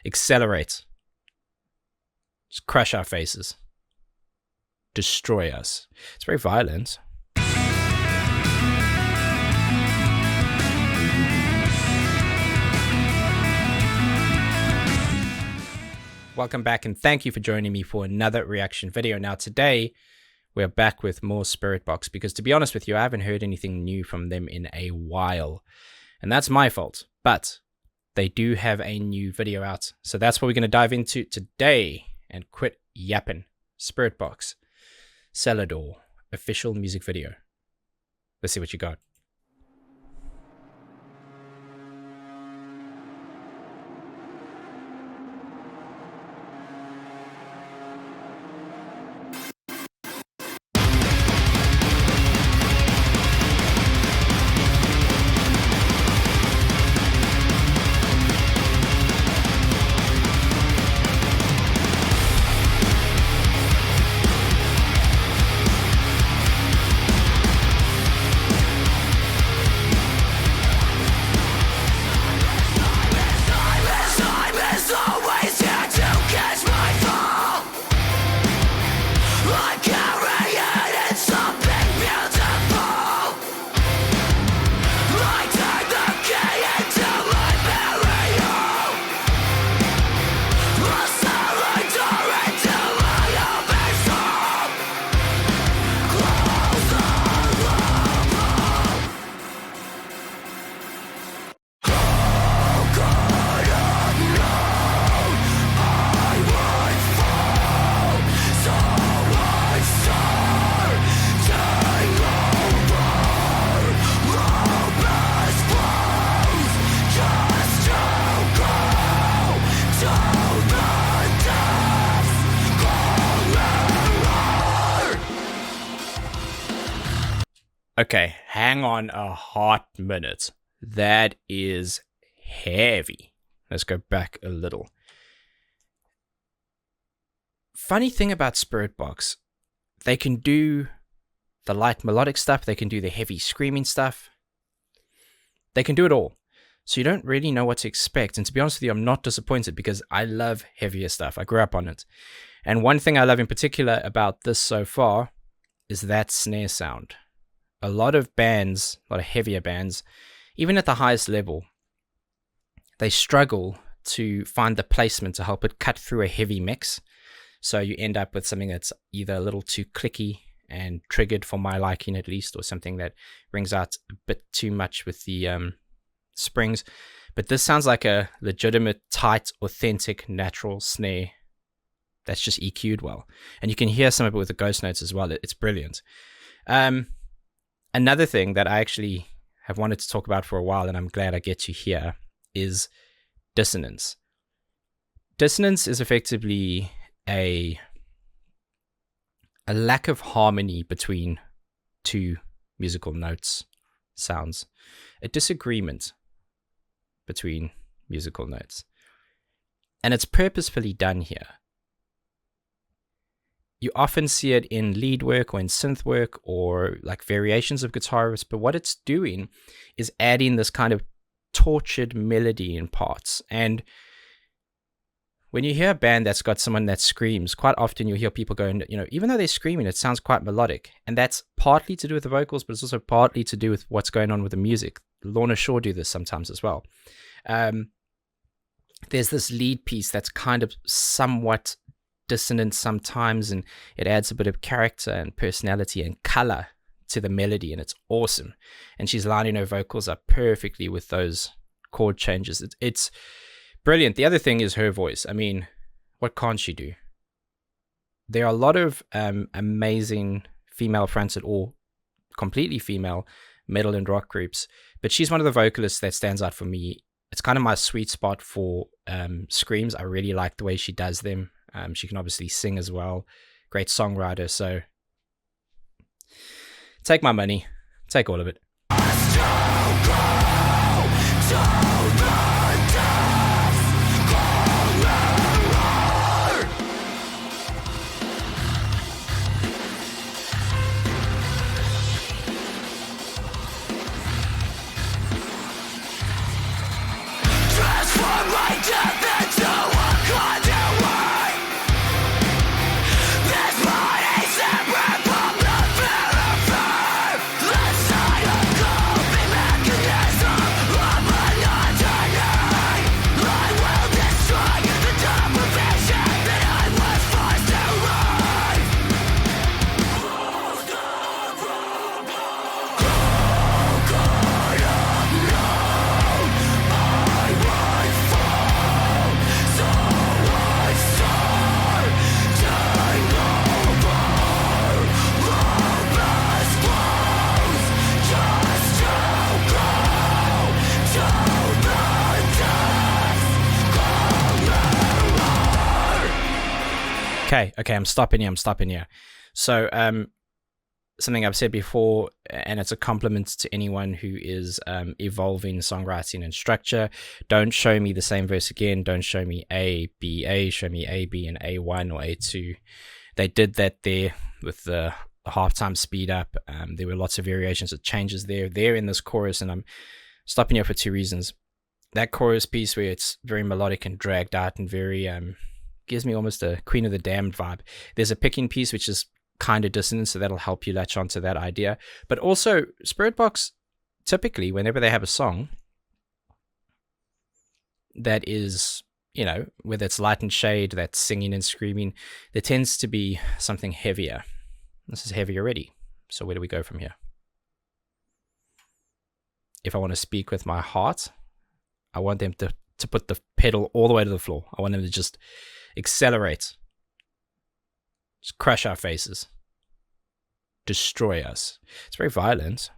accelerate, just crush our faces, destroy us. It's very violent. Welcome back, and thank you for joining me for another reaction video. Now today, we're back with more Spiritbox, because to be honest with you, I haven't heard anything new from them in a while. And that's my fault, but they do have a new video out. So that's what we're going to dive into today, and quit yapping. Spiritbox, Cellar Door, official music video. Let's see what you got. Okay, hang on a hot minute. That is heavy. Let's go back a little. Funny thing about Spiritbox, they can do the light melodic stuff, they can do the heavy screaming stuff. They can do it all. So you don't really know what to expect. And to be honest with you, I'm not disappointed, because I love heavier stuff. I grew up on it. And one thing I love in particular about this so far is that snare sound. A lot of bands, a lot of heavier bands, even at the highest level, they struggle to find the placement to help it cut through a heavy mix. So you end up with something that's either a little too clicky and triggered for my liking at least, or something that rings out a bit too much with the springs. But this sounds like a legitimate, tight, authentic, natural snare that's just EQ'd well. And you can hear some of it with the ghost notes as well. It's brilliant. Another thing that I actually have wanted to talk about for a while, and I'm glad I get to here, is dissonance. Dissonance is effectively a lack of harmony between two musical notes, sounds, a disagreement between musical notes. And it's purposefully done here. You often see it in lead work or in synth work or like variations of guitarists, but what it's doing is adding this kind of tortured melody in parts. And when you hear a band that's got someone that screams, quite often you'll hear people going, even though they're screaming, it sounds quite melodic. And that's partly to do with the vocals, but it's also partly to do with what's going on with the music. Lorna Shore do this sometimes as well. There's this lead piece that's kind of somewhat dissonant sometimes, and it adds a bit of character and personality and color to the melody, and it's awesome. And she's lining her vocals up perfectly with those chord changes. It's brilliant. The other thing is her voice. I mean, what can't she do? There are a lot of amazing female fronted or completely female metal and rock groups, but she's one of the vocalists that stands out for me. It's kind of my sweet spot for screams. I really like the way she does them. She can obviously sing as well. Great songwriter. So take my money. Take all of it. Transform my death into Okay, I'm stopping here. So, something I've said before, and it's a compliment to anyone who is evolving songwriting and structure. Don't show me the same verse again. Don't show me A, B, A. Show me A, B, and A1 or A2. They did that there with the halftime speed up. There were lots of variations of changes there in this chorus, and I'm stopping here for two reasons. That chorus piece where it's very melodic and dragged out and very gives me almost a Queen of the Damned vibe. There's a picking piece which is kind of dissonant, so that'll help you latch onto that idea. But also, Spiritbox, typically, whenever they have a song that is, whether it's light and shade, that's singing and screaming, there tends to be something heavier. This is heavy already. So where do we go from here? If I want to speak with my heart, I want them to put the pedal all the way to the floor. I want them to just accelerate. Just crush our faces. Destroy us. It's very violent.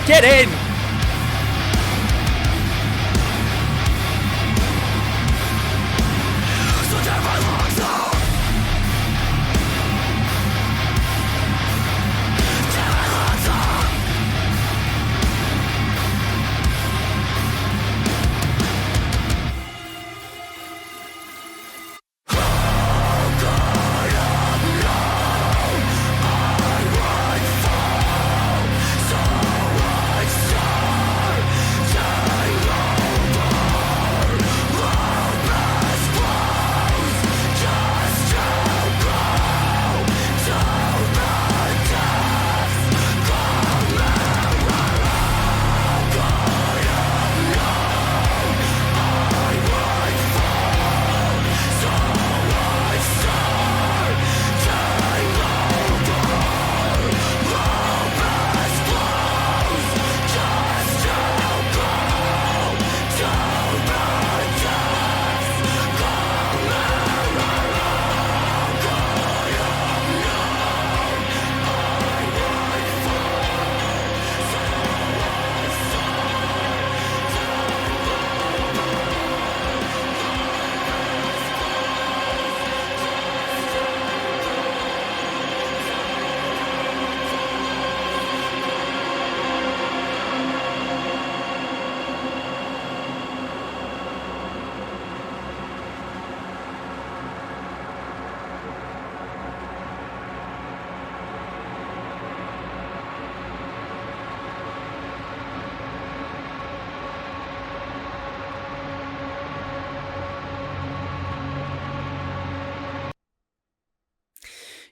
Get in!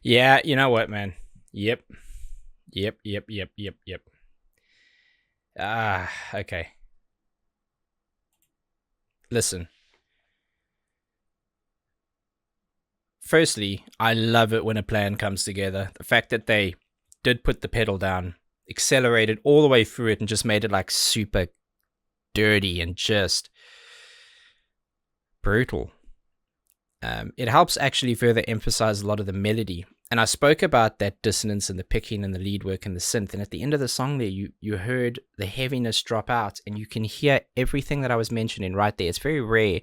Yeah, you know what, man? Yep. Okay. Listen. Firstly, I love it when a plan comes together. The fact that they did put the pedal down, accelerated all the way through it, and just made it like super dirty and just brutal. It helps actually further emphasize a lot of the melody. And I spoke about that dissonance and the picking and the lead work and the synth. And at the end of the song there, you heard the heaviness drop out, and you can hear everything that I was mentioning right there. It's very rare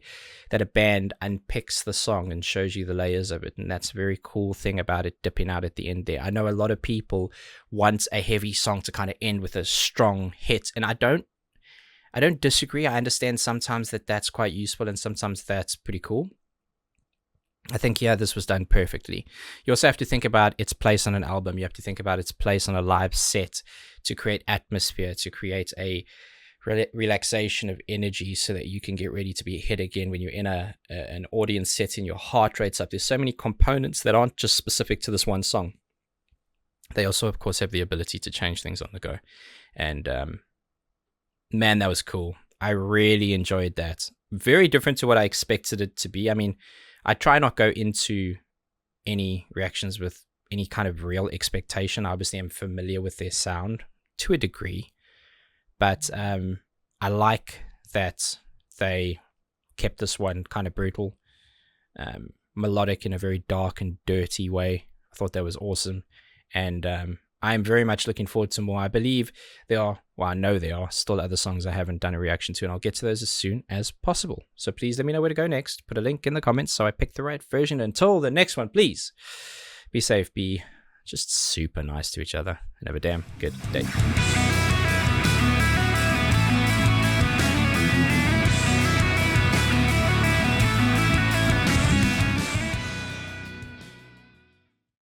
that a band unpicks the song and shows you the layers of it. And that's a very cool thing about it dipping out at the end there. I know a lot of people want a heavy song to kind of end with a strong hit. And I don't disagree. I understand sometimes that that's quite useful and sometimes that's pretty cool. I think, yeah, this was done perfectly. You also have to think about its place on an album. You have to think about its place on a live set to create atmosphere, to create a relaxation of energy so that you can get ready to be hit again when you're in an audience setting. Your heart rate's up. There's so many components that aren't just specific to this one song. They also, of course, have the ability to change things on the go. And man, that was cool. I really enjoyed that. Very different to what I expected it to be. I mean, I try not go into any reactions with any kind of real expectation. Obviously, I'm familiar with their sound to a degree, but I like that they kept this one kind of brutal, melodic in a very dark and dirty way. I thought that was awesome, and I'm very much looking forward to more. I believe there are, well, I know there are still other songs I haven't done a reaction to, and I'll get to those as soon as possible. So please let me know where to go next. Put a link in the comments so I pick the right version. Until the next one, please be safe, be just super nice to each other, and have a damn good day.